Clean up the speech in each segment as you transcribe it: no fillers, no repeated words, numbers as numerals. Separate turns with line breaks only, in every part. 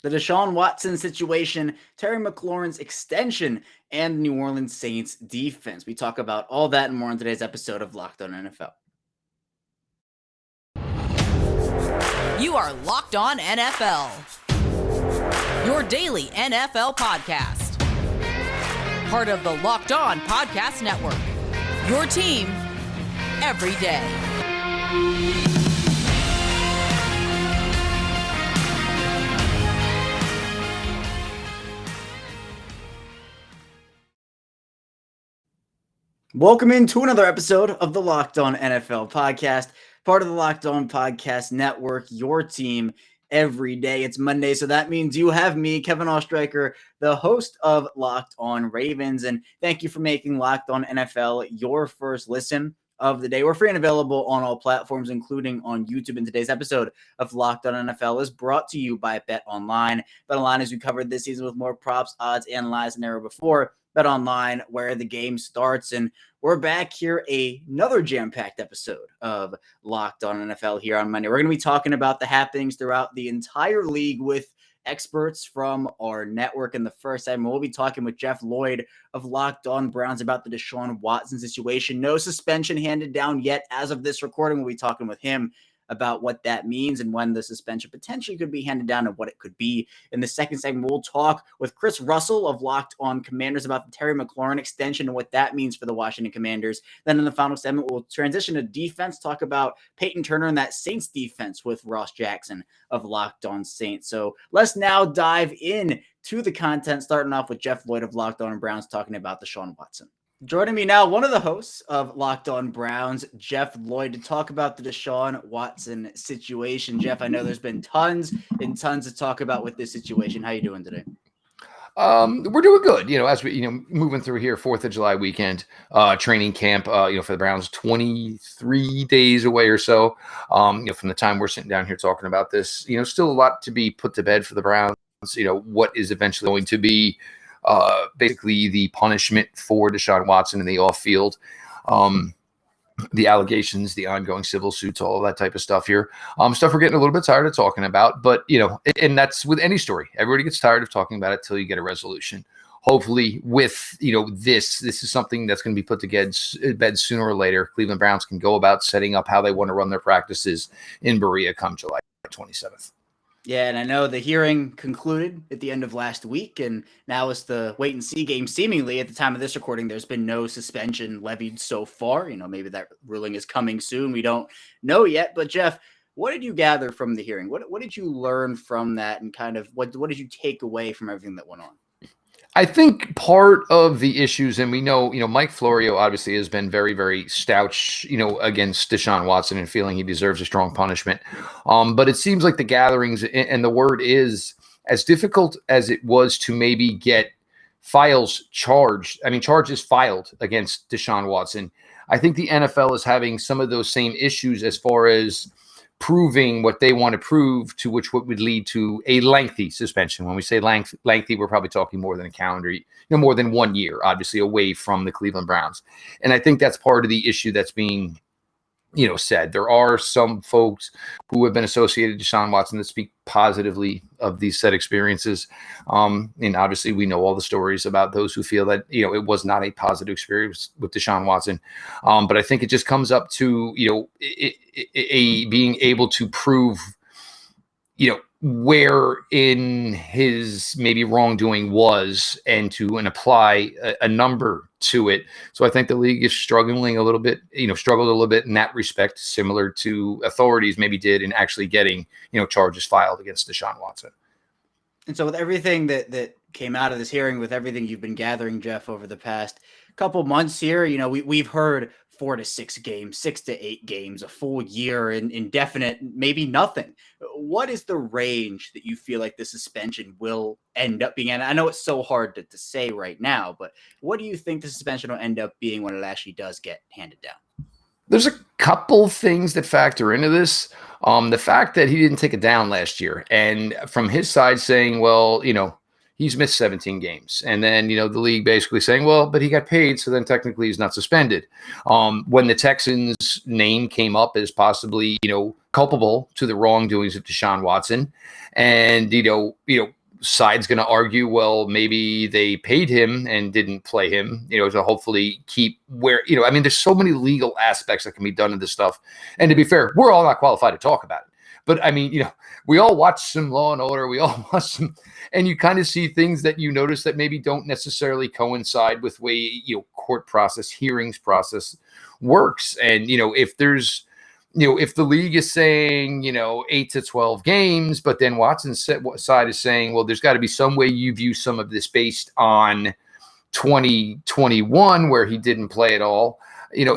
the Deshaun Watson situation, Terry McLaurin's extension, and the New Orleans Saints defense. We talk about all that and more in today's episode of Locked On NFL.
You are Locked On NFL, your daily NFL podcast. Part of the Locked On Podcast Network, your team every day.
Welcome into another episode of the Locked On NFL podcast, part of the Locked On Podcast Network, your team every day. It's Monday, so that means you have me, Kevin Ostreicher, the host of Locked On Ravens, and thank you for making Locked On NFL your first listen of the day. We're free and available on all platforms, including on YouTube. And today's episode of Locked On NFL is brought to you by BetOnline. BetOnline, as we covered this season with more props, odds, and lies than ever before. BetOnline, where the game starts. And we're back here, another jam-packed episode of Locked On NFL here on Monday. We're going to be talking about the happenings throughout the entire league with experts from our network. In the first segment, we'll be talking with Jeff Lloyd of Locked On Browns about the Deshaun Watson situation. No suspension handed down yet as of this recording. We'll be talking with him about what that means and when the suspension potentially could be handed down and what it could be. In the second segment, we'll talk with Chris Russell of Locked On Commanders about the Terry McLaurin extension and what that means for the Washington Commanders. Then in the final segment, we'll transition to defense, talk about Payton Turner and that Saints defense with Ross Jackson of Locked On Saints. So let's now dive in to the content, starting off with Jeff Lloyd of Locked On Browns talking about Deshaun Watson. Joining me now, one of the hosts of Locked On Browns, Jeff Lloyd, to talk about the Deshaun Watson situation. Jeff, I know there's been tons and tons to talk about with this situation. How you doing today?
We're doing good, as we, moving through here, 4th of July weekend, training camp, for the Browns, 23 days away or so, from the time we're sitting down here talking about this, still a lot to be put to bed for the Browns, what is eventually going to be basically the punishment for Deshaun Watson in the off field, the allegations, the ongoing civil suits, all of that type of stuff here. Stuff we're getting a little bit tired of talking about, but and that's with any story. Everybody gets tired of talking about it till you get a resolution. Hopefully with, this is something that's going to be put to bed sooner or later. Cleveland Browns can go about setting up how they want to run their practices in Berea come July 27th.
Yeah, and I know the hearing concluded at the end of last week, and now it's the wait-and-see game. Seemingly, at the time of this recording, there's been no suspension levied so far. Maybe that ruling is coming soon. We don't know yet. But, Jeff, what did you gather from the hearing? What did you learn from that, and kind of what did you take away from everything that went on?
I think part of the issues, and we know, Mike Florio obviously has been very, very stouch, against Deshaun Watson and feeling he deserves a strong punishment. But it seems like the gatherings, and the word is, as difficult as it was to maybe get charges filed against Deshaun Watson, I think the NFL is having some of those same issues as far as proving what they want to prove, to which what would lead to a lengthy suspension. When we say lengthy, we're probably talking more than a calendar, more than 1 year, obviously, away from the Cleveland Browns. And I think that's part of the issue that's being, said. There are some folks who have been associated with Deshaun Watson that speak positively of these said experiences. And obviously we know all the stories about those who feel that, it was not a positive experience with Deshaun Watson. But I think it just comes up to, being able to prove, where in his maybe wrongdoing was, and apply a number to it. So I think the league is struggling a little bit, struggled a little bit in that respect, similar to authorities maybe did in actually getting, charges filed against Deshaun Watson.
And so with everything that came out of this hearing, with everything you've been gathering, Jeff, over the past couple months here, we've heard 4 to 6 games, 6 to 8 games, a full year, and indefinite, maybe nothing. What is the range that you feel like the suspension will end up being? And I know it's so hard to say right now, but what do you think the suspension will end up being when it actually does get handed down?
There's a couple things that factor into this. The fact that he didn't take it down last year, and from his side saying, well, he's missed 17 games. And then, the league basically saying, well, but he got paid, so then technically he's not suspended. When the Texans' name came up as possibly, culpable to the wrongdoings of Deshaun Watson, and, side's going to argue, well, maybe they paid him and didn't play him, to hopefully keep where, there's so many legal aspects that can be done in this stuff. And to be fair, we're all not qualified to talk about it. But we all watch some Law and Order. We all watch some, and you kind of see things that you notice that maybe don't necessarily coincide with way, court process, hearings process works. And, if there's, if the league is saying, 8 to 12 games, but then Watson's side is saying, well, there's got to be some way you view some of this based on 2021 where he didn't play at all.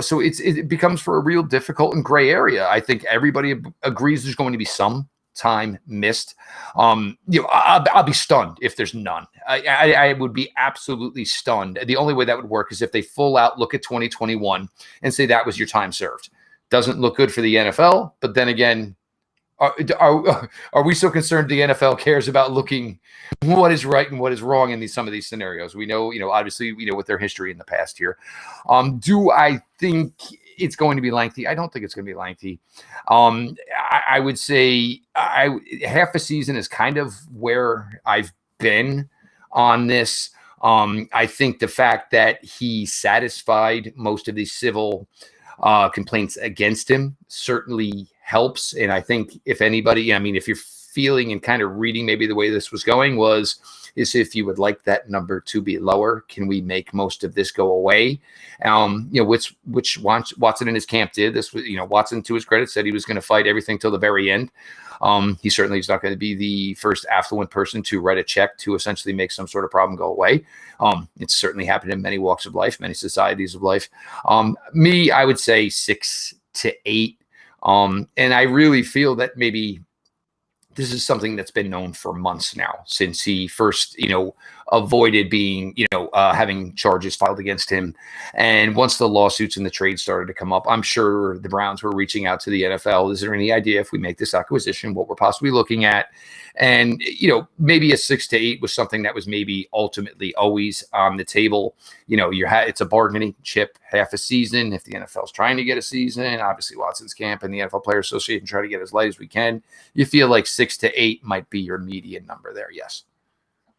So it becomes for a real difficult and gray area. I think everybody agrees there's going to be some time missed. I'll be stunned if there's none. I would be absolutely stunned. The only way that would work is if they full out look at 2021 and say that was your time served. Doesn't look good for the NFL, but then again, are we so concerned the NFL cares about looking what is right and what is wrong in some of these scenarios? We know, obviously, with their history in the past here. Do I think it's going to be lengthy? I don't think it's going to be lengthy. I would say half a season is kind of where I've been on this. I think the fact that he satisfied most of these civil complaints against him certainly helps. And I think if anybody, if you're feeling and kind of reading maybe the way this was going is if you would like that number to be lower, can we make most of this go away? Which Watson and his camp did. This was, Watson, to his credit, said he was going to fight everything till the very end. He certainly is not going to be the first affluent person to write a check to essentially make some sort of problem go away. It's certainly happened in many walks of life, many societies of life. I would say 6 to 8. And I really feel that maybe this is something that's been known for months now since he first, avoided being, having charges filed against him. And once the lawsuits and the trade started to come up, I'm sure the Browns were reaching out to the NFL. Is there any idea if we make this acquisition, what we're possibly looking at? And, maybe a 6 to 8 was something that was maybe ultimately always on the table. It's a bargaining chip, half a season. If the NFL's trying to get a season, obviously Watson's camp and the NFL Players Association try to get as light as we can. You feel like 6 to 8 might be your median number there. Yes.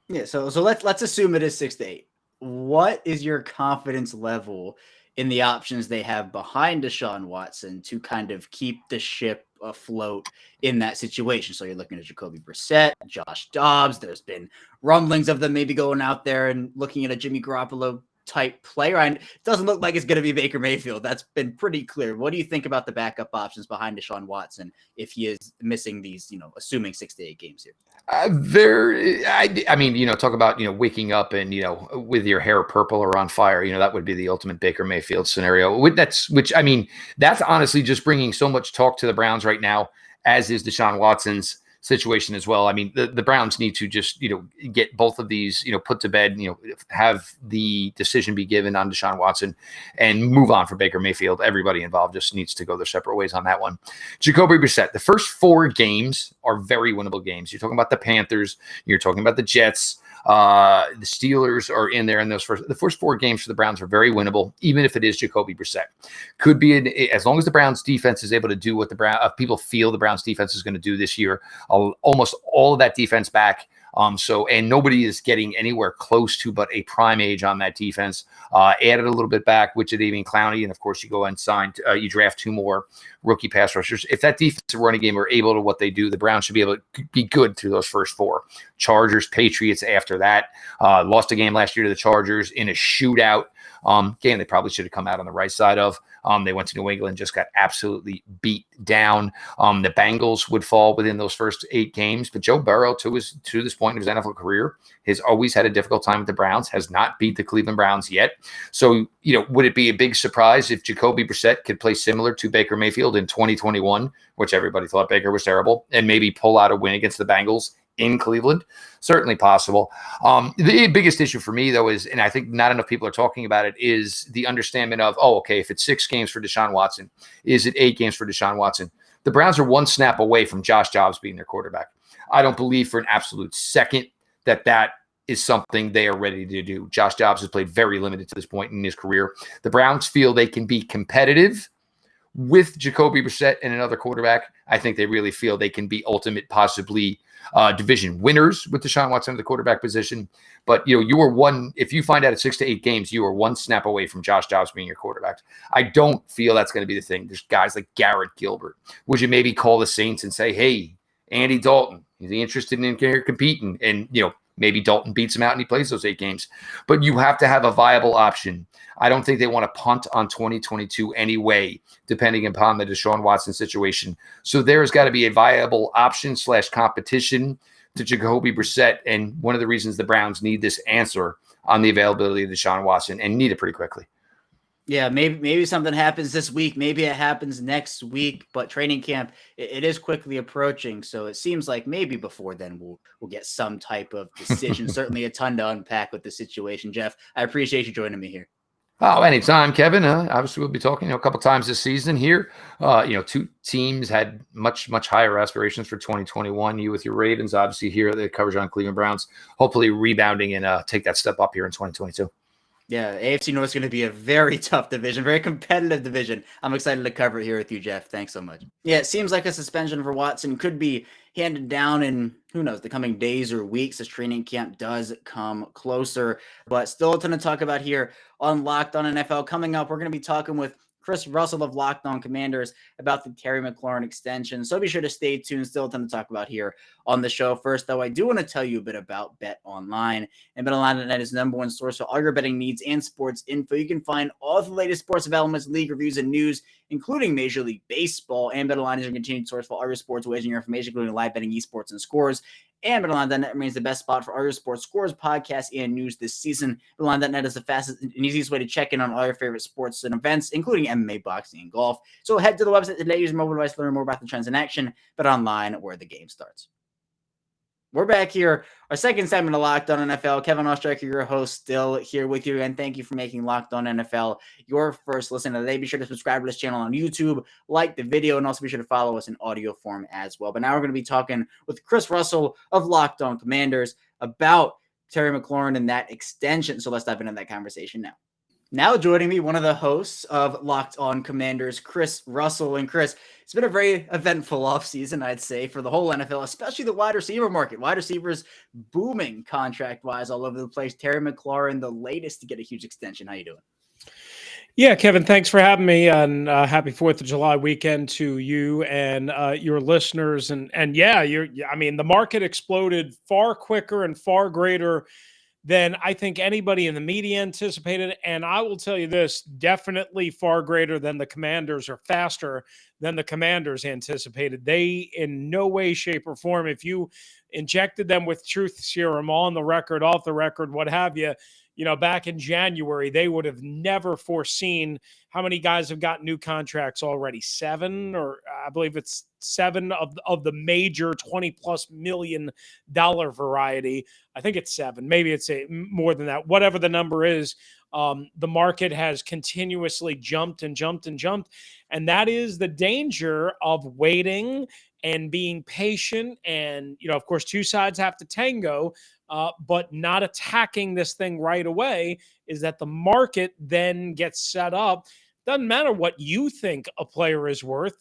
Yeah. So let's assume it is 6 to 8. What is your confidence level in the options they have behind Deshaun Watson to kind of keep the ship afloat in that situation? So you're looking at Jacoby Brissett, Josh Dobbs. There's been rumblings of them maybe going out there and looking at a Jimmy Garoppolo type player. And it doesn't look like it's going to be Baker Mayfield. That's been pretty clear. What do you think about the backup options behind Deshaun Watson if he is missing these, assuming 6 to 8 games here?
Talk about, waking up and, with your hair purple or on fire, that would be the ultimate Baker Mayfield scenario. That's honestly just bringing so much talk to the Browns right now, as is Deshaun Watson's situation as well. The Browns need to just, get both of these, put to bed, have the decision be given on Deshaun Watson and move on for Baker Mayfield. Everybody involved just needs to go their separate ways on that one. Jacoby Brissett, the first 4 games are very winnable games. You're talking about the Panthers. You're talking about the Jets. The Steelers are in there in the first 4 games for the Browns are very winnable, even if it is Jacoby Brissett. Could be as long as the Browns defense is able to do what the people feel the Browns defense is going to do this year, almost all of that defense back. And nobody is getting anywhere close to but a prime age on that defense. Added a little bit back with Jadeveon Clowney, and of course you go and you draft 2 more rookie pass rushers. If that defensive running game are able to what they do, the Browns should be able to be good through those first 4. Chargers, Patriots after that. Lost a game last year to the Chargers in a shootout. Game they probably should have come out on the right side of. They went to New England, just got absolutely beat down. The Bengals would fall within those first 8 games, but Joe Burrow, to this point in his NFL career, has always had a difficult time with the Browns, has not beat the Cleveland Browns yet. So, would it be a big surprise if Jacoby Brissett could play similar to Baker Mayfield in 2021, which everybody thought Baker was terrible, and maybe pull out a win against the Bengals in Cleveland? Certainly possible. The biggest issue for me, though, is, and I think not enough people are talking about it, is the understanding of, if it's 6 games for Deshaun Watson, is it 8 games for Deshaun Watson? The Browns are 1 snap away from Josh Dobbs being their quarterback. I don't believe for an absolute second that is something they are ready to do. Josh Dobbs has played very limited to this point in his career. The Browns feel they can be competitive with Jacoby Brissett and another quarterback. I think they really feel they can be ultimate, possibly division winners with Deshaun Watson at the quarterback position. But, you are if you find out at 6 to 8 games, you are one snap away from Josh Dobbs being your quarterback. I don't feel that's going to be the thing. There's guys like Garrett Gilbert. Would you maybe call the Saints and say, hey, Andy Dalton, is he interested in competing? And, maybe Dalton beats him out and he plays those 8 games. But you have to have a viable option. I don't think they want to punt on 2022 anyway, depending upon the Deshaun Watson situation. So there's got to be a viable option / competition to Jacoby Brissett. And one of the reasons the Browns need this answer on the availability of Deshaun Watson, and need it pretty quickly.
Yeah, maybe something happens this week. Maybe it happens next week. But training camp, it is quickly approaching, so it seems like maybe before then we'll get some type of decision. Certainly a ton to unpack with the situation. Jeff, I appreciate you joining me here.
Oh, anytime, Kevin. Obviously, we'll be talking a couple times this season here. 2 teams had much higher aspirations for 2021. You with your Ravens, obviously here at the coverage on Cleveland Browns, hopefully rebounding and take that step up here in 2022.
Yeah, AFC North is going to be a very tough division, very competitive division. I'm excited to cover it here with you, Jeff. Thanks so much. Yeah, it seems like a suspension for Watson could be handed down in, who knows, the coming days or weeks as training camp does come closer. But still a ton to talk about here on Locked On NFL. Coming up, we're going to be talking with Chris Russell of Locked On Commanders about the Terry McLaurin extension. So be sure to stay tuned. Still a ton to talk about here on the show. First, though, I do want to tell you a bit about Bet Online. And BetOnline.net is the number one source for all your betting needs and sports info. You can find all the latest sports developments, league reviews, and news, including Major League Baseball. And BetOnline is your continued source for all your sports wagering information, including live betting, esports, and scores. And BetOnline.net remains the best spot for all your sports scores, podcasts, and news this season. BetOnline.net is the fastest and easiest way to check in on all your favorite sports and events, including MMA, boxing, and golf. So head to the website today, use your mobile device to learn more about the trends in action. BetOnline, where the game starts. We're back here. Our second segment of Locked On NFL. Kevin Ostreicher, your host, still here with you. And thank you for making Locked On NFL your first listen of the day. Be sure to subscribe to this channel on YouTube, like the video, and also be sure to follow us in audio form as well. But now we're going to be talking with Chris Russell of Locked On Commanders about Terry McLaurin and that extension. So let's dive into that conversation now. Now joining me, one of the hosts of Locked On Commanders, Chris Russell. And Chris, it's been a very eventful offseason, I'd say, for the whole NFL, especially the wide receiver market. Wide receivers booming contract-wise all over the place. Terry McLaurin, the latest to get a huge extension. How you doing?
Yeah, Kevin, thanks for having me, and happy 4th of July weekend to you and your listeners. And yeah, the market exploded far quicker and far greater than I think anybody in the media anticipated. And I will tell you this, definitely far greater than the Commanders, or faster than the Commanders anticipated. They, in no way, shape, or form, if you injected them with truth serum on the record, off the record, what have you, back in January, they would have never foreseen how many guys have got new contracts already. 7, or I believe it's 7 of the major $20+ million variety. I think it's 7. Maybe it's more than that. Whatever the number is, the market has continuously jumped and jumped and jumped. And that is the danger of waiting and being patient. And, of course, two sides have to tango. But not attacking this thing right away, is that the market then gets set up. Doesn't matter what you think a player is worth.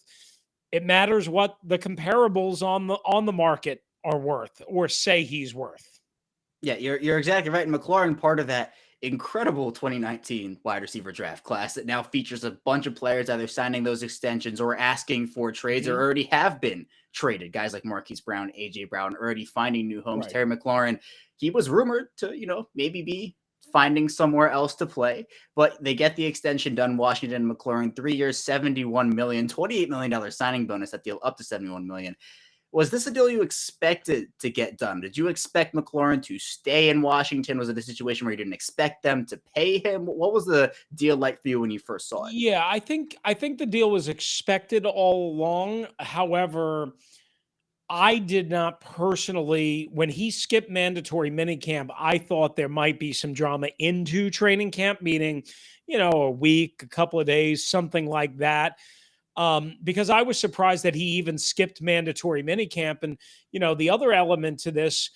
It matters what the comparables on the market are worth, or say he's worth.
Yeah, you're exactly right. And McLaurin, part of that incredible 2019 wide receiver draft class that now features a bunch of players either signing those extensions or asking for trades, or already have been traded. Guys like Marquise Brown, AJ Brown, already finding new homes. Right. Terry McLaurin, he was rumored to, maybe be finding somewhere else to play, but they get the extension done. Washington, McLaurin, 3 years, $71 million, $28 million signing bonus, that deal up to $71 million. Was this a deal you expected to get done? Did you expect McLaurin to stay in Washington? Was it a situation where you didn't expect them to pay him? What was the deal like for you when you first saw it?
Yeah, I think the deal was expected all along. However, I did not personally, when he skipped mandatory minicamp, I thought there might be some drama into training camp, meaning, a week, a couple of days, something like that. Because I was surprised that he even skipped mandatory minicamp. And, the other element to this,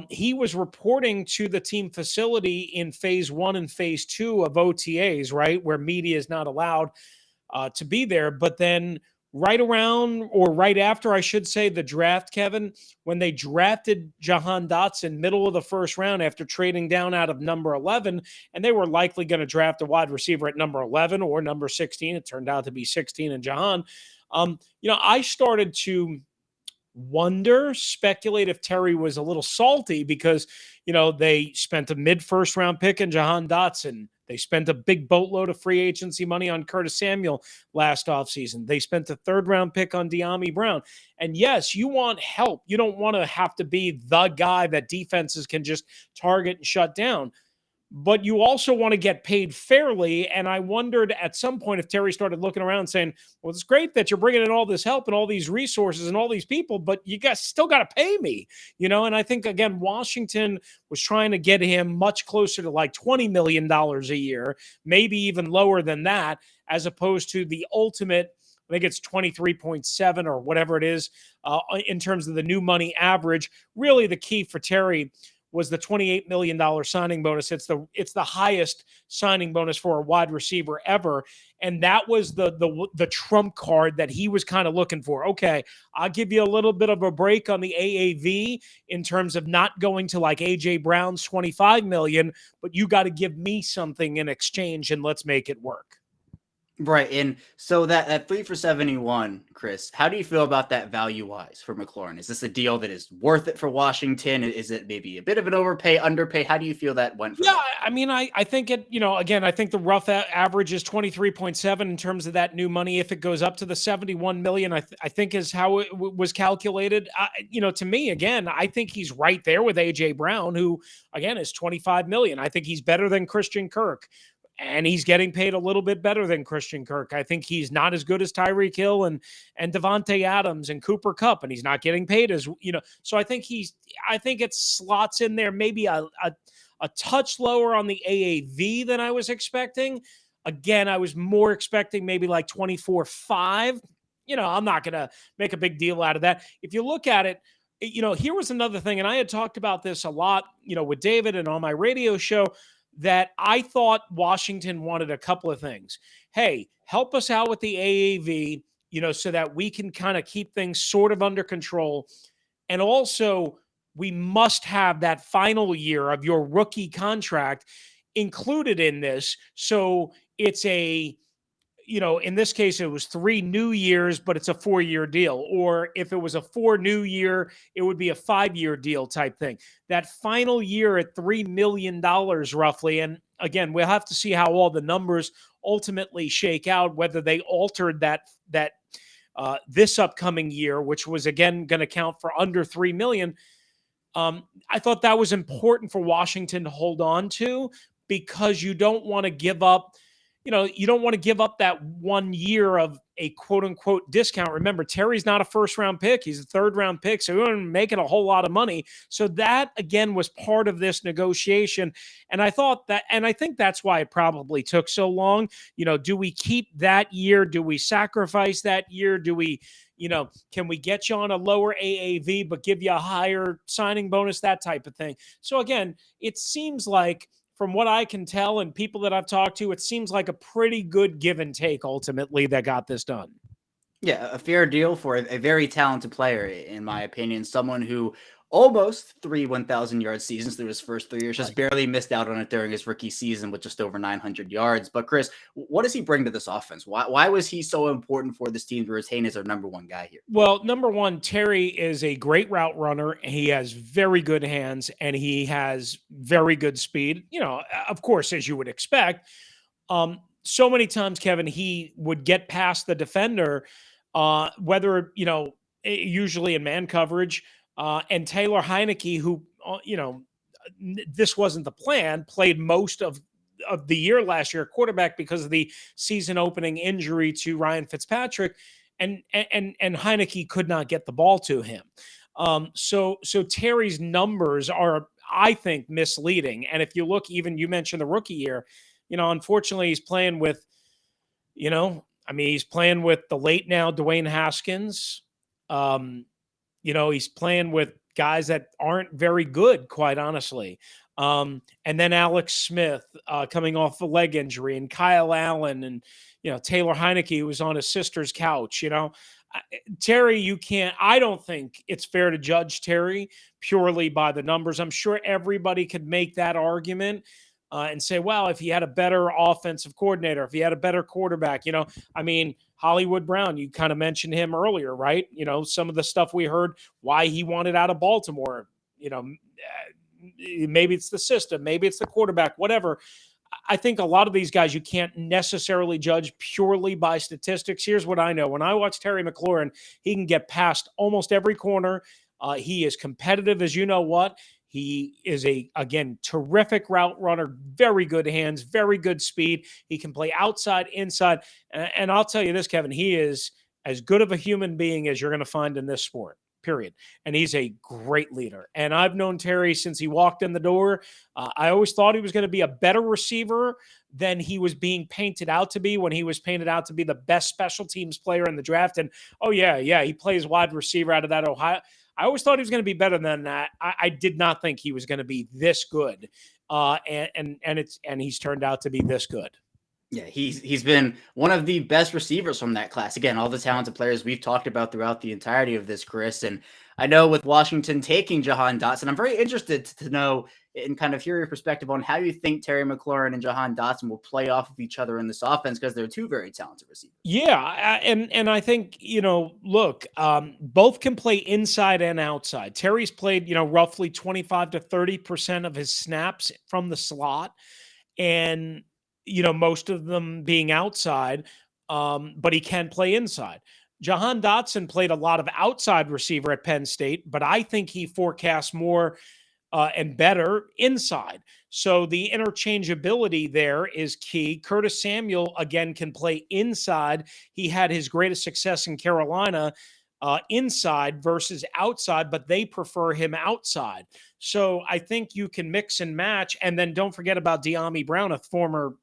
He was reporting to the team facility in phase 1 and phase 2 of OTAs, right, where media is not allowed to be there. But then right around, or right after, I should say, the draft, Kevin, when they drafted Jahan Dotson middle of the first round after trading down out of number 11, and they were likely going to draft a wide receiver at number 11 or number 16. It turned out to be 16 and Jahan. I started to speculate if Terry was a little salty because, they spent a mid-first round pick in Jahan Dotson. They spent a big boatload of free agency money on Curtis Samuel last offseason. They spent a third-round pick on De'Ami Brown. And yes, you want help. You don't want to have to be the guy that defenses can just target and shut down. But you also want to get paid fairly. And I wondered at some point if Terry started looking around saying, well, it's great that you're bringing in all this help and all these resources and all these people, but you guys still got to pay me, And I think, again, Washington was trying to get him much closer to like $20 million a year, maybe even lower than that, as opposed to the ultimate, I think it's 23.7 or whatever it is in terms of the new money average. Really, the key for Terry was the $28 million signing bonus. It's the highest signing bonus for a wide receiver ever. And that was the trump card that he was kind of looking for. Okay, I'll give you a little bit of a break on the AAV in terms of not going to like AJ Brown's $25 million, but you got to give me something in exchange and let's make it work.
Right. And so that 3 for 71, Chris, how do you feel about that value-wise for McLaurin? Is this a deal that is worth it for Washington? Is it maybe a bit of an overpay, underpay? How do you feel that went for them?
I mean, I think it, again, I think the rough average is 23.7 in terms of that new money. If it goes up to the 71 million, I think is how it was calculated. To me, again, I think he's right there with AJ Brown, who, again, is 25 million. I think he's better than Christian Kirk. And he's getting paid a little bit better than Christian Kirk. I think he's not as good as Tyreek Hill and Devontae Adams and Cooper Kupp, and he's not getting paid as, So I think it slots in there maybe a touch lower on the AAV than I was expecting. Again, I was more expecting maybe like 24.5. I'm not going to make a big deal out of that. If you look at it, here was another thing, and I had talked about this a lot, with David and on my radio show, that I thought Washington wanted a couple of things. Hey, help us out with the AAV, so that we can kind of keep things sort of under control. And also, we must have that final year of your rookie contract included in this. So it's in this case, it was 3 new years, but it's a 4-year deal. Or if it was a 4 new year, it would be a 5-year deal type thing. That final year at $3 million roughly. And again, we'll have to see how all the numbers ultimately shake out, whether they altered that this upcoming year, which was again going to count for under $3 million. I thought that was important for Washington to hold on to, because you don't want to give up that 1 year of a quote unquote discount. Remember, Terry's not a first round pick. He's a third round pick. So he wasn't making a whole lot of money. So that again was part of this negotiation. And I thought that, and I think that's why it probably took so long. Do we keep that year? Do we sacrifice that year? Do we, can we get you on a lower AAV, but give you a higher signing bonus, that type of thing. So again, it seems like, from what I can tell and people that I've talked to, it seems like a pretty good give and take ultimately that got this done.
Yeah, a fair deal for a very talented player, in my opinion. Someone who almost 3 1,000-yard seasons through his first 3 years, just barely missed out on it during his rookie season with just over 900 yards. But Chris, what does he bring to this offense? Why was he so important for this team to retain as our number one guy here?
Well, number one, Terry is a great route runner. He has very good hands and he has very good speed. Of course, as you would expect. So many times, Kevin, he would get past the defender, whether, usually in man coverage, and Taylor Heineke, who, this wasn't the plan, played most of the year last year, quarterback, because of the season opening injury to Ryan Fitzpatrick, and Heineke could not get the ball to him. So Terry's numbers are, I think, misleading. And if you look, even you mentioned the rookie year, unfortunately he's playing with, he's playing with the late now Dwayne Haskins. He's playing with guys that aren't very good, quite honestly. And then Alex Smith coming off a leg injury, and Kyle Allen, and Taylor Heineke, who was on his sister's couch. Terry, I don't think it's fair to judge Terry purely by the numbers. I'm sure everybody could make that argument and say, well, if he had a better offensive coordinator, if he had a better quarterback, Hollywood Brown, you kind of mentioned him earlier, right? Some of the stuff we heard, why he wanted out of Baltimore, maybe it's the system, maybe it's the quarterback, whatever. I think a lot of these guys you can't necessarily judge purely by statistics. Here's what I know. When I watch Terry McLaurin, he can get past almost every corner. He is competitive as you know what. He is again, terrific route runner, very good hands, very good speed. He can play outside, inside. And I'll tell you this, Kevin, he is as good of a human being as you're going to find in this sport. Period. And he's a great leader. And I've known Terry since he walked in the door. I always thought he was going to be a better receiver than he was being painted out to be when he was painted out to be the best special teams player in the draft. And he plays wide receiver out of that Ohio. I always thought he was going to be better than that. I did not think he was going to be this good. And he's turned out to be this good.
Yeah, he's been one of the best receivers from that class. Again, all the talented players we've talked about throughout the entirety of this, Chris. And I know with Washington taking Jahan Dotson, I'm very interested to know and kind of hear your perspective on how you think Terry McLaurin and Jahan Dotson will play off of each other in this offense, because they're two very talented receivers.
Yeah, and I think, look, both can play inside and outside. Terry's played, roughly 25 to 30% of his snaps from the slot, and most of them being outside, but he can play inside. Jahan Dotson played a lot of outside receiver at Penn State, but I think he forecasts more and better inside. So the interchangeability there is key. Curtis Samuel, again, can play inside. He had his greatest success in Carolina inside versus outside, but they prefer him outside. So I think you can mix and match. And then don't forget about De'Ami Brown, a former,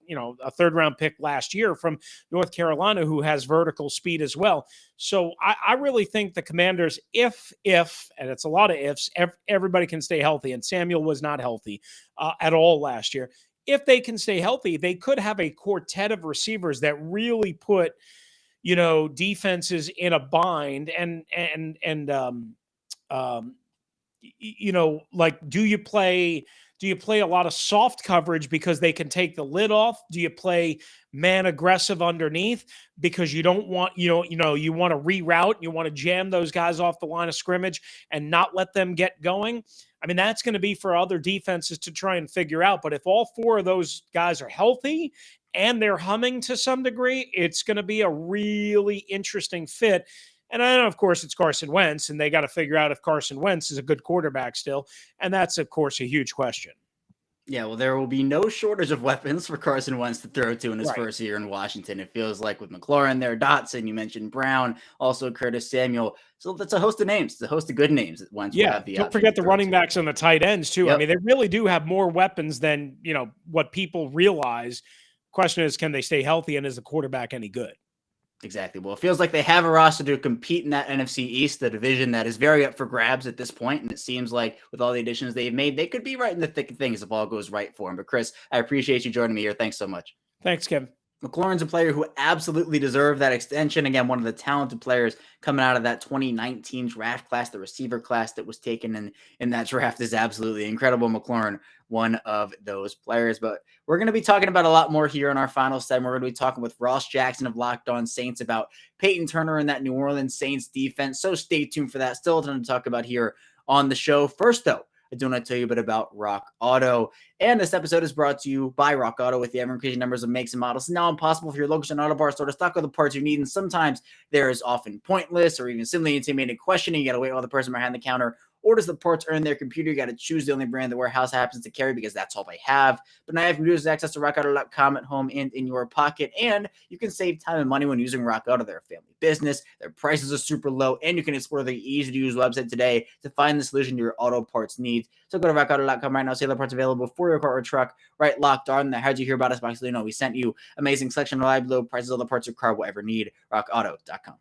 a third-round pick last year from North Carolina, who has vertical speed as well. So I really think the Commanders, if, and it's a lot of ifs, everybody can stay healthy. And Samuel was not healthy at all last year. If they can stay healthy, they could have a quartet of receivers that really put defenses in a bind like, do you play a lot of soft coverage because they can take the lid off? Do you play man aggressive underneath because you don't want, you want to reroute, you want to jam those guys off the line of scrimmage and not let them get going? I mean, that's going to be for other defenses to try and figure out. But if all four of those guys are healthy and they're humming to some degree, it's going to be a really interesting fit. And then, of course, it's Carson Wentz, and they got to figure out if Carson Wentz is a good quarterback still. And that's, of course, a huge question.
Yeah, well, there will be no shortage of weapons for Carson Wentz to throw to in his first year in Washington. It feels like with McLaurin there, Dotson, you mentioned Brown, also Curtis Samuel. So that's a host of names. It's a host of good names that Wentz will have the
don't forget the running backs and the tight ends, too. Yep. I mean, they really do have more weapons than, what people realize. Question is, can they stay healthy, and is the quarterback any good?
Exactly. Well, it feels like they have a roster to compete in that NFC East, the division that is very up for grabs at this point. And it seems like with all the additions they've made, they could be right in the thick of things if all goes right for them. But Chris, I appreciate you joining me here. Thanks so much.
Thanks, Kevin.
McLaurin's a player who absolutely deserved that extension. Again, one of the talented players coming out of that 2019 draft class, the receiver class that was taken in that draft is absolutely incredible. McLaurin, one of those players. But we're going to be talking about a lot more here in our final segment. We're going to be talking with Ross Jackson of Locked On Saints about Payton Turner and that New Orleans Saints defense. So stay tuned for that. Still a ton to talk about here on the show. First, though, I do want to tell you a bit about Rock Auto. And this episode is brought to you by Rock Auto. With the ever-increasing numbers of makes and models, it's now impossible for your local auto bar store to stock all the parts you need. And sometimes there is often pointless or even simply intimidating questioning. You got to wait while the person behind the counter orders the parts or in their computer. You got to choose the only brand the warehouse happens to carry because that's all they have. But now you can use access to rockauto.com at home and in your pocket. And you can save time and money when using Rock Auto. They're a family business. Their prices are super low. And you can explore the easy-to-use website today to find the solution to your auto parts needs. So go to rockauto.com right now. See the parts available for your car or truck. Right, Locked On. How'd you hear about us? Actually, no, we sent you amazing selection, reliable low prices, all the parts your car will ever need. rockauto.com.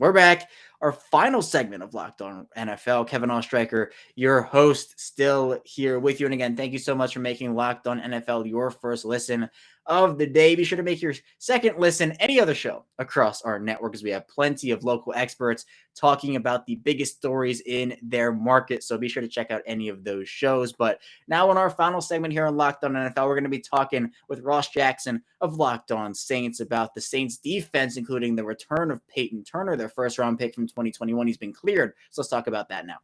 We're back. Our final segment of Locked On NFL. Kevin Oestreicher, your host, still here with you. And again, thank you so much for making Locked On NFL your first listen of the day. Be sure to make your second listen any other show across our network, as we have plenty of local experts talking about the biggest stories in their market. So be sure to check out any of those shows. But now in our final segment here on Locked On NFL, we're going to be talking with Ross Jackson of Locked On Saints about the Saints defense, including the return of Payton Turner, their first round pick from 2021. He's been cleared. So let's talk about that now.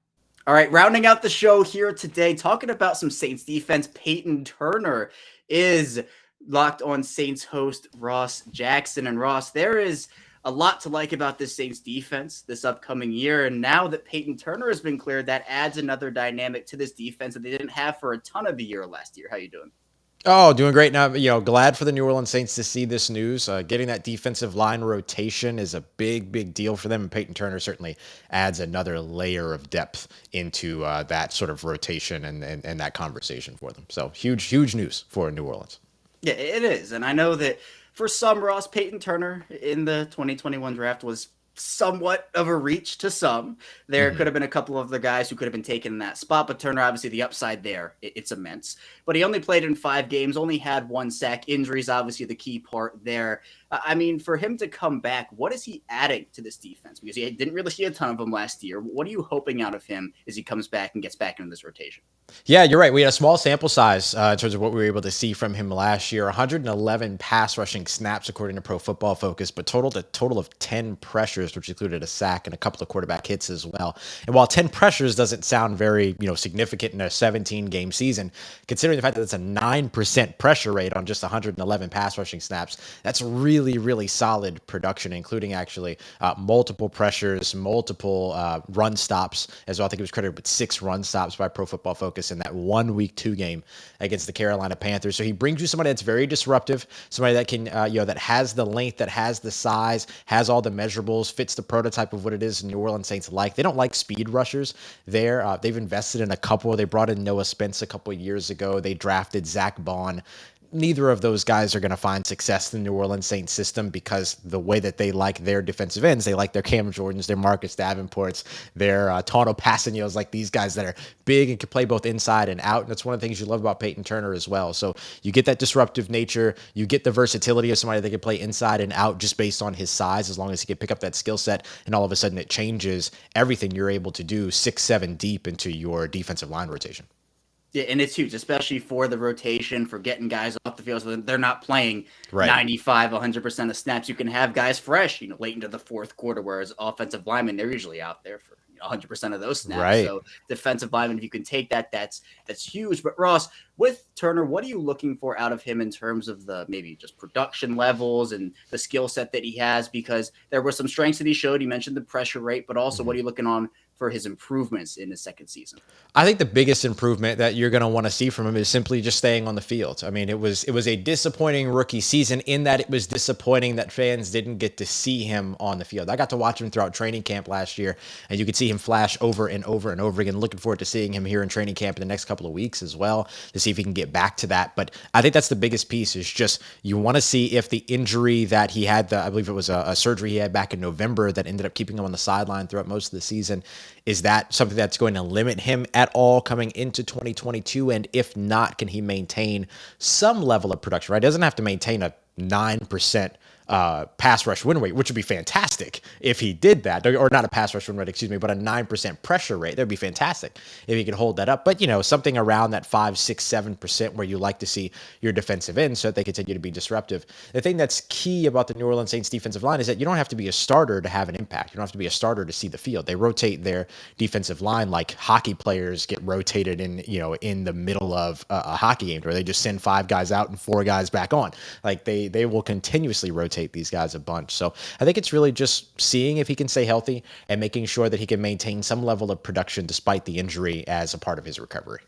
All right, rounding out the show here today, talking about some Saints defense. Payton Turner is Locked On Saints host Ross Jackson. And Ross, there is a lot to like about this Saints defense this upcoming year. And now that Payton Turner has been cleared, that adds another dynamic to this defense that they didn't have for a ton of the year last year. How you doing?
Oh, doing great. Now, glad for the New Orleans Saints to see this news. Getting that defensive line rotation is a big, big deal for them. And Payton Turner certainly adds another layer of depth into that sort of rotation and that conversation for them. So huge news for New Orleans.
Yeah, it is. And I know that for some, Ross, Payton Turner in the 2021 draft was somewhat of a reach to some. There could have been a couple of the guys who could have been taken in that spot, but Turner, obviously the upside there, it's immense. But he only played in 5 games, only had 1 sack. Injuries, obviously the key part there. I mean, for him to come back, what is he adding to this defense? Because he didn't really see a ton of them last year. What are you hoping out of him as he comes back and gets back into this rotation?
Yeah, you're right. We had a small sample size in terms of what we were able to see from him last year. 111 pass rushing snaps, according to Pro Football Focus, but a total of 10 pressures, which included a sack and a couple of quarterback hits as well. And while 10 pressures doesn't sound very, significant in a 17-game season, considering the fact that it's a 9% pressure rate on just 111 pass rushing snaps, that's really solid production, including actually multiple pressures, multiple run stops as well. I think it was credited with 6 run stops by Pro Football Focus in that 1 week 2 game against the Carolina Panthers. So he brings you somebody that's very disruptive, somebody that can, that has the length, that has the size, has all the measurables, fits the prototype of what it is New Orleans Saints like. They don't like speed rushers there. They've invested in a couple. They brought in Noah Spence a couple of years ago. They drafted Zach Bond. Neither of those guys are going to find success in the New Orleans Saints system because the way that they like their defensive ends, they like their Cam Jordans, their Marcus Davenports, their Tano Passignos, like these guys that are big and can play both inside and out. And that's one of the things you love about Payton Turner as well. So you get that disruptive nature, you get the versatility of somebody that can play inside and out just based on his size, as long as he can pick up that skill set, and all of a sudden it changes everything you're able to do 6-7 deep into your defensive line rotation.
Yeah, and it's huge, especially for the rotation, for getting guys off the field so they're not playing 95, 100% of snaps. You can have guys fresh, late into the fourth quarter, whereas offensive linemen, they're usually out there for 100% of those snaps.
Right.
So defensive linemen, if you can take that, that's huge. But Ross, with Turner, what are you looking for out of him in terms of the maybe just production levels and the skill set that he has? Because there were some strengths that he showed. You mentioned the pressure rate, but also what are you looking on for his improvements in his second season?
I think the biggest improvement that you're going to want to see from him is simply just staying on the field. I mean, it was a disappointing rookie season in that it was disappointing that fans didn't get to see him on the field. I got to watch him throughout training camp last year, and you could see him flash over and over and over again. Looking forward to seeing him here in training camp in the next couple of weeks as well to see if he can get back to that. But I think that's the biggest piece is just you want to see if the injury that he had, I believe it was a surgery he had back in November that ended up keeping him on the sideline throughout most of the season, is that something that's going to limit him at all coming into 2022? And if not, can he maintain some level of production, right? He doesn't have to maintain a 9% pass rush win rate, which would be fantastic if he did that, or not a pass rush win rate, but a 9% pressure rate. That'd be fantastic if he could hold that up. But, something around that 5, 6, 7% where you like to see your defensive ends so that they continue to be disruptive. The thing that's key about the New Orleans Saints defensive line is that you don't have to be a starter to have an impact. You don't have to be a starter to see the field. They rotate their defensive line like hockey players get rotated in the middle of a hockey game where they just send 5 guys out and 4 guys back on. Like they will continuously rotate these guys a bunch. So I think it's really just seeing if he can stay healthy and making sure that he can maintain some level of production despite the injury as a part of his recovery.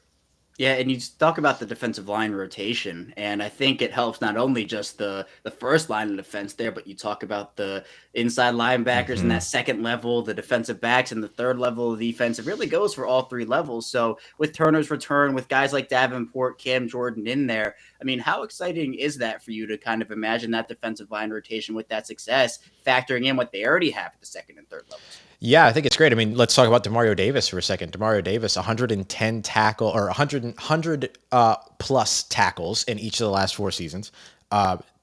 Yeah, and you talk about the defensive line rotation, and I think it helps not only just the first line of defense there, but you talk about the inside linebackers and that second level, the defensive backs, and the third level of defense. It really goes for all three levels. So with Turner's return, with guys like Davenport, Cam Jordan in there, I mean, how exciting is that for you to kind of imagine that defensive line rotation with that success, factoring in what they already have at the second and third levels?
Yeah, I think it's great. I mean, let's talk about Demario Davis for a second. Demario Davis, 110 tackle or 100 plus tackles in each of the last 4 seasons.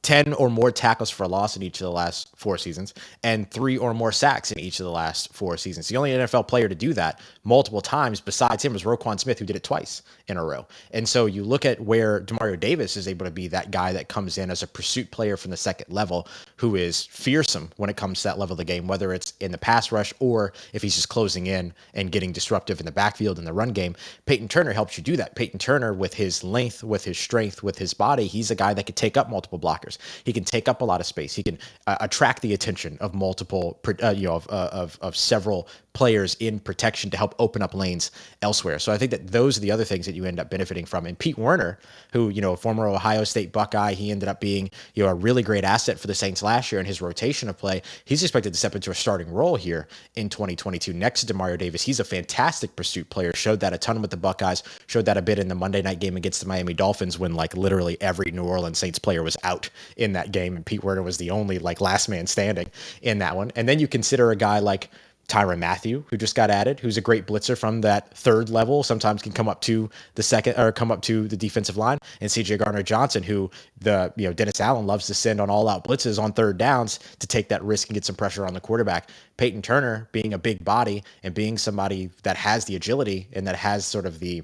10 or more tackles for a loss in each of the last 4 seasons, and 3 or more sacks in each of the last 4 seasons. The only NFL player to do that multiple times besides him was Roquan Smith, who did it twice in a row. And so you look at where Demario Davis is able to be that guy that comes in as a pursuit player from the second level who is fearsome when it comes to that level of the game, whether it's in the pass rush or if he's just closing in and getting disruptive in the backfield in the run game. Payton Turner helps you do that. Payton Turner, with his length, with his strength, with his body, he's a guy that could take up multiple blockers. He can take up a lot of space. He can attract the attention of multiple, of several players in protection to help open up lanes elsewhere. So I think that those are the other things that you end up benefiting from. And Pete Werner, who, a former Ohio State Buckeye, he ended up being, a really great asset for the Saints last year in his rotation of play. He's expected to step into a starting role here in 2022 next to Demario Davis. He's a fantastic pursuit player, showed that a ton with the Buckeyes, showed that a bit in the Monday night game against the Miami Dolphins when literally every New Orleans Saints player was out in that game, and Pete Werner was the only last man standing in that one. And then you consider a guy like Tyrann Mathieu, who just got added, who's a great blitzer from that third level, sometimes can come up to the second or come up to the defensive line, and CJ Gardner-Johnson, who Dennis Allen loves to send on all-out blitzes on third downs to take that risk and get some pressure on the quarterback. Payton Turner, being a big body and being somebody that has the agility and that has sort of the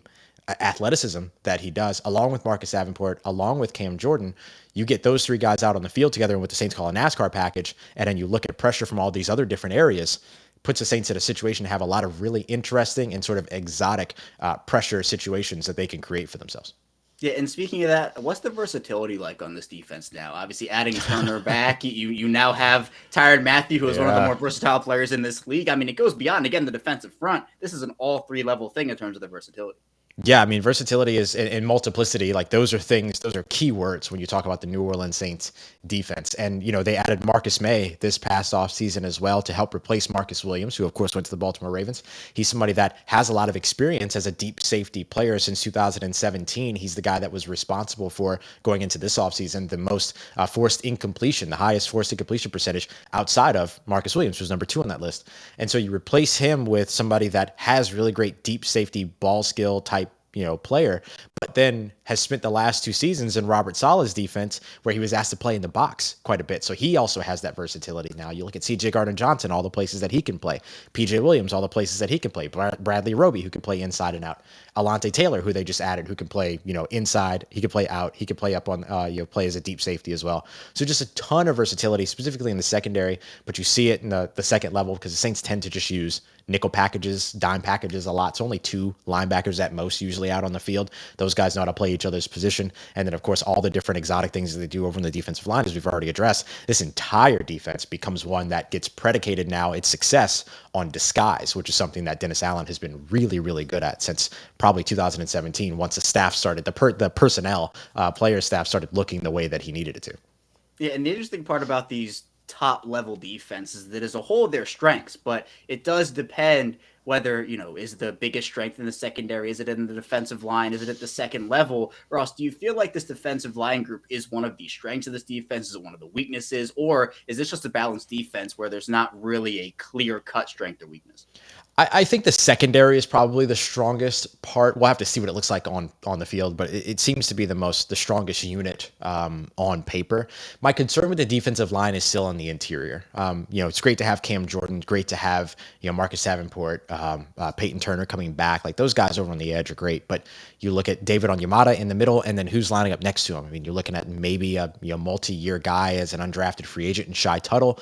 athleticism that he does, along with Marcus Davenport, along with Cam Jordan, you get those three guys out on the field together in what the Saints call a NASCAR package, and then you look at pressure from all these other different areas, puts the Saints in a situation to have a lot of really interesting and sort of exotic pressure situations that they can create for themselves.
Yeah, and speaking of that, what's the versatility like on this defense now? Obviously, adding Turner back, you now have Tyrann Mathieu, who is one of the more versatile players in this league. I mean, it goes beyond, again, the defensive front. This is an all three level thing in terms of the versatility.
Yeah, I mean, versatility is in multiplicity. Those are key words when you talk about the New Orleans Saints defense. And, they added Marcus May this past offseason as well to help replace Marcus Williams, who, of course, went to the Baltimore Ravens. He's somebody that has a lot of experience as a deep safety player since 2017. He's the guy that was responsible for, going into this offseason, the most forced incompletion, the highest forced incompletion percentage outside of Marcus Williams, who's number 2 on that list. And so you replace him with somebody that has really great deep safety ball skill type player, but then has spent the last 2 seasons in Robert Saleh's defense where he was asked to play in the box quite a bit. So he also has that versatility now. You look at CJ Gardner-Johnson, all the places that he can play. PJ Williams, all the places that he can play. Bradley Roby, who can play inside and out. Alante Taylor, who they just added, who can play, inside. He can play out. He can play up on, play as a deep safety as well. So just a ton of versatility, specifically in the secondary, but you see it in the second level because the Saints tend to just use nickel packages, dime packages a lot. It's only 2 linebackers at most usually out on the field. Those guys know how to play each other's position. And then, of course, all the different exotic things that they do over in the defensive line, as we've already addressed. This entire defense becomes one that gets predicated now, its success, on disguise, which is something that Dennis Allen has been really, really good at since probably 2017, once the staff started, the personnel, player staff started looking the way that he needed it to.
Yeah, and the interesting part about these top level defenses that as a whole their strengths, but it does depend whether, is the biggest strength in the secondary, is it in the defensive line, is it at the second level? Ross, do you feel like this defensive line group is one of the strengths of this defense, is it one of the weaknesses, or is this just a balanced defense where there's not really a clear-cut strength or weakness?
I think the secondary is probably the strongest part. We'll have to see what it looks like on the field, but it seems to be the strongest unit on paper. My concern with the defensive line is still on the interior. It's great to have Cam Jordan, great to have Marcus Davenport, Payton Turner coming back. Those guys over on the edge are great, but you look at David Onyemata in the middle, and then who's lining up next to him. I mean, you're looking at maybe a multi-year guy as an undrafted free agent in Shai Tuttle,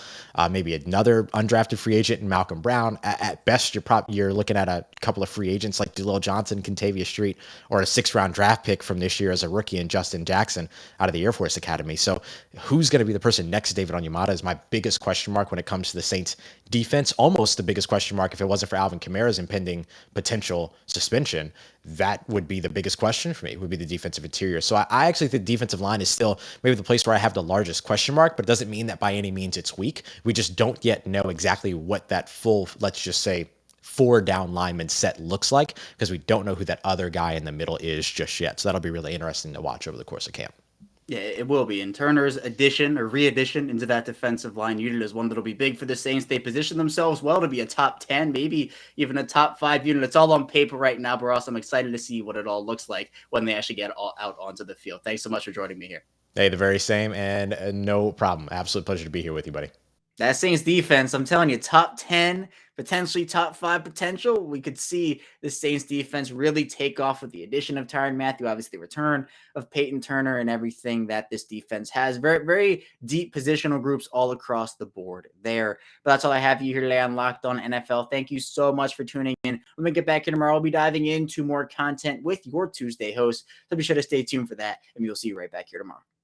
maybe another undrafted free agent in Malcolm Brown. At best, you're you're looking at a couple of free agents like Jaleel Johnson, Kentavious Street, or a 6th-round draft pick from this year as a rookie in Justin Jackson out of the Air Force Academy. So who's going to be the person next to David Onyemata is my biggest question mark when it comes to the Saints defense. Almost the biggest question mark if it wasn't for Alvin Kamara's impending potential suspension. That would be the biggest question for me, would be the defensive interior. So I actually think defensive line is still maybe the place where I have the largest question mark, but it doesn't mean that by any means it's weak. We just don't yet know exactly what that full, let's just say, 4 down lineman set looks like, because we don't know who that other guy in the middle is just yet. So that'll be really interesting to watch over the course of camp.
Yeah, it will be. And Turner's addition or re-addition into that defensive line unit is one that'll be big for the Saints. They position themselves well to be a top 10, maybe even a top 5 unit. It's all on paper right now, but also I'm excited to see what it all looks like when they actually get all out onto the field. Thanks so much for joining me here.
Hey, the very same, and no problem. Absolute pleasure to be here with you, buddy.
That Saints defense, I'm telling you, top 10, potentially top 5 potential. We could see the Saints defense really take off with the addition of Tyrann Mathieu, obviously the return of Payton Turner and everything that this defense has. Very, very deep positional groups all across the board there. But that's all I have for you here today on Locked On NFL. Thank you so much for tuning in. When we get back here tomorrow, I'll be diving into more content with your Tuesday host. So be sure to stay tuned for that, and we'll see you right back here tomorrow.